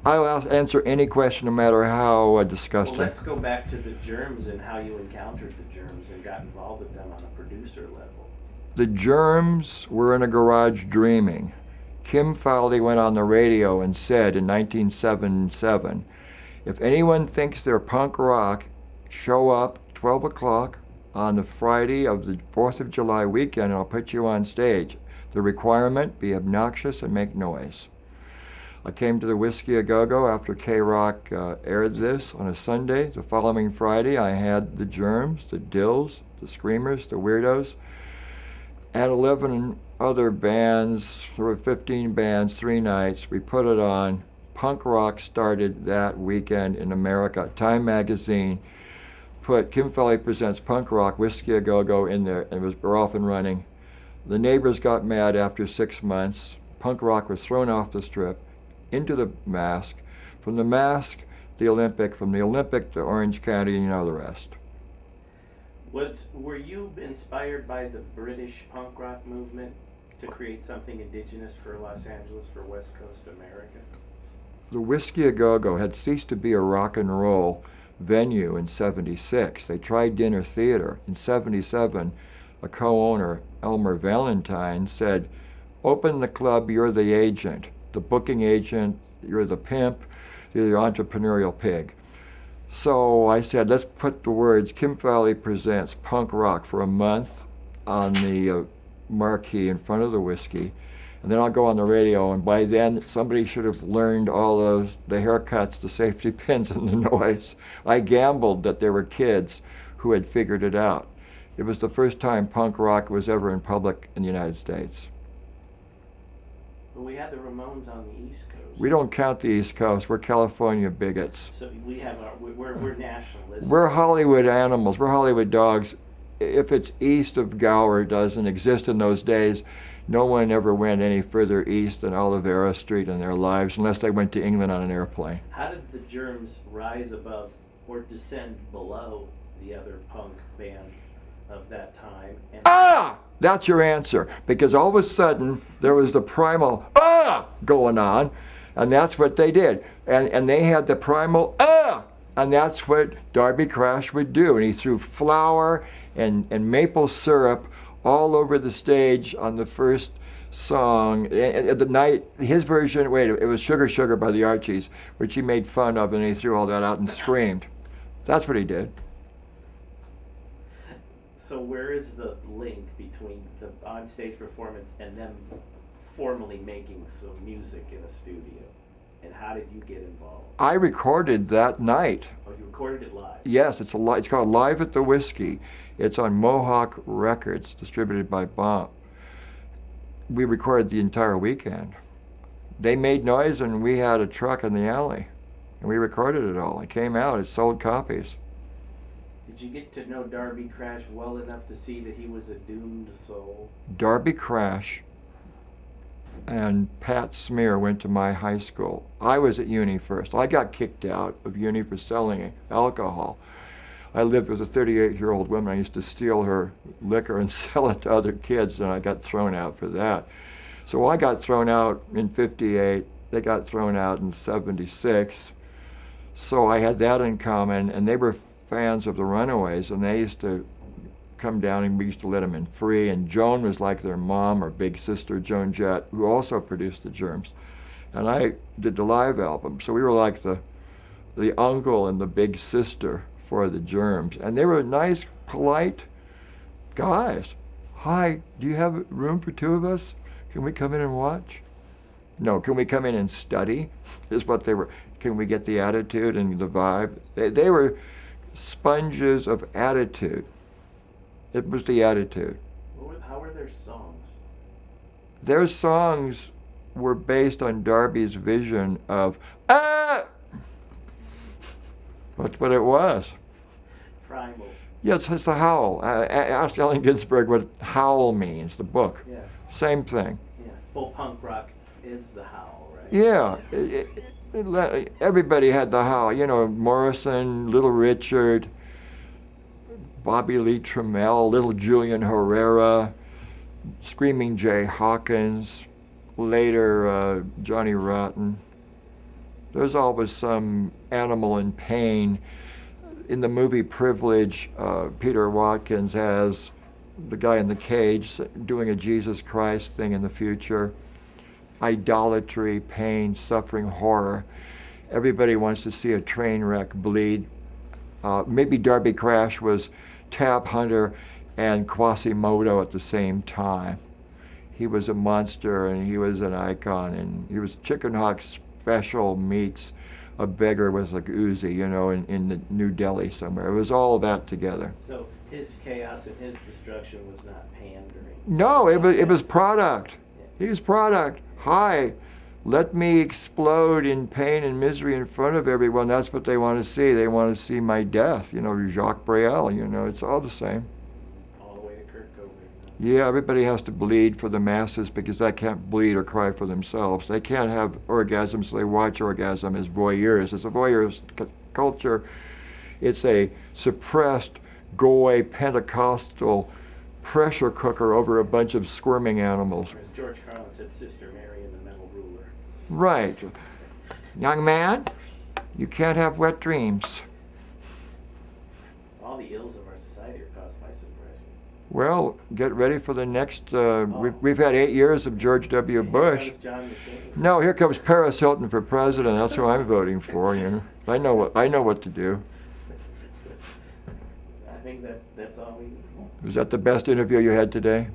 I'll answer any question, no matter how disgusting. Well, let's go back to the Germs and how you encountered the Germs and got involved with them on a producer level. The Germs were in a garage dreaming. Kim Fowley went on the radio and said in 1977, if anyone thinks they're punk rock, show up 12 o'clock on the Friday of the 4th of July weekend and I'll put you on stage. The requirement, be obnoxious and make noise. I came to the Whiskey A Go-Go after K-Rock aired this on a Sunday. The following Friday, I had the Germs, the Dills, the Screamers, the Weirdos, and 11 other bands. There were 15 bands, 3 nights. We put it on. Punk rock started that weekend in America. Time magazine put Kim Fowley Presents Punk Rock, Whiskey A Go-Go in there, and we're off and running. The neighbors got mad after 6 months. Punk rock was thrown off the strip into the Mask. From the Mask, the Olympic. From the Olympic to Orange County, and you know the rest. Were you inspired by the British punk rock movement to create something indigenous for Los Angeles, for West Coast America? The Whiskey A Go-Go had ceased to be a rock and roll venue in 76. They tried dinner theater. In 77, a co-owner, Elmer Valentine, said, open the club, you're the agent. The booking agent, you're the pimp, you're the entrepreneurial pig. So I said, let's put the words Kim Fowley Presents Punk Rock for a month on the marquee in front of the whiskey, and then I'll go on the radio, and by then somebody should have learned all the haircuts, the safety pins, and the noise. I gambled that there were kids who had figured it out. It was the first time punk rock was ever in public in the United States. Well, we had the Ramones on the East Coast. We don't count the East Coast. We're California bigots. So we have we're nationalists. We're Hollywood animals. We're Hollywood dogs. If it's east of Gower, doesn't exist in those days. No one ever went any further east than Olivera Street in their lives, unless they went to England on an airplane. How did the Germs rise above or descend below the other punk bands of that time? And That's your answer. Because all of a sudden, there was the primal going on, and that's what they did. And they had the primal and that's what Darby Crash would do. And he threw flour and maple syrup all over the stage on the first song. At the night, his version, it was Sugar Sugar by the Archies, which he made fun of, and he threw all that out and screamed. That's what he did. So where is the link between the on-stage performance and them formally making some music in a studio? And how did you get involved? I recorded that night. Oh, you recorded it live? Yes, it's called Live at the Whiskey. It's on Mohawk Records, distributed by Bomb. We recorded the entire weekend. They made noise, and we had a truck in the alley, and we recorded it all. It came out. It sold copies. Did you get to know Darby Crash well enough to see that he was a doomed soul? Darby Crash and Pat Smear went to my high school. I was at uni first. I got kicked out of uni for selling alcohol. I lived with a 38-year-old woman. I used to steal her liquor and sell it to other kids, and I got thrown out for that. So I got thrown out in 58. They got thrown out in 76. So I had that in common, and they were fans of the Runaways, and they used to come down, and we used to let them in free. And Joan was like their mom or big sister, Joan Jett, who also produced the Germs. And I did the live album, so we were like the uncle and the big sister for the Germs. And they were nice, polite guys. Hi, do you have room for 2 of us? Can we come in and watch? No, can we come in and study? Is what they were. Can we get the attitude and the vibe? They were sponges of attitude. It was the attitude. How were their songs? Their songs were based on Darby's vision of, That's what it was. Primal. Yeah, it's a howl. Ask Allen Ginsberg what howl means, the book. Yeah. Same thing. Yeah. Well, punk rock is the howl, right? Yeah. Everybody had the howl. You know, Morrison, Little Richard, Bobby Lee Trammell, Little Julian Herrera, Screaming Jay Hawkins, later Johnny Rotten. There's always some animal in pain. In the movie Privilege, Peter Watkins has the guy in the cage doing a Jesus Christ thing in the future. Idolatry, pain, suffering, horror. Everybody wants to see a train wreck bleed. Maybe Darby Crash was Tab Hunter and Quasimodo at the same time. He was a monster and he was an icon, and he was Chicken Hawk Special meets a beggar with like Uzi, you know, in the New Delhi somewhere. It was all that together. So his chaos and his destruction was not pandering. No, it was product. He was product. Hi, let me explode in pain and misery in front of everyone. That's what they want to see. They want to see my death. You know, Jacques Brel, you know, it's all the same. All the way to Kurt Cobain. Yeah, everybody has to bleed for the masses because they can't bleed or cry for themselves. They can't have orgasms, so they watch orgasm as voyeurs. It's a voyeurist culture. It's a suppressed, goy, Pentecostal pressure cooker over a bunch of squirming animals. Or as George Carlin said, Sister Mary and the Metal Ruler. Right. Young man, you can't have wet dreams. All the ills of our society are caused by suppression. Well, get ready for the next, we've had 8 years of George W. Bush. Here comes John McCain. No, here comes Paris Hilton for president. That's who I'm voting for, you know. I know what to do. I think that's all we need. Was that the best interview you had today?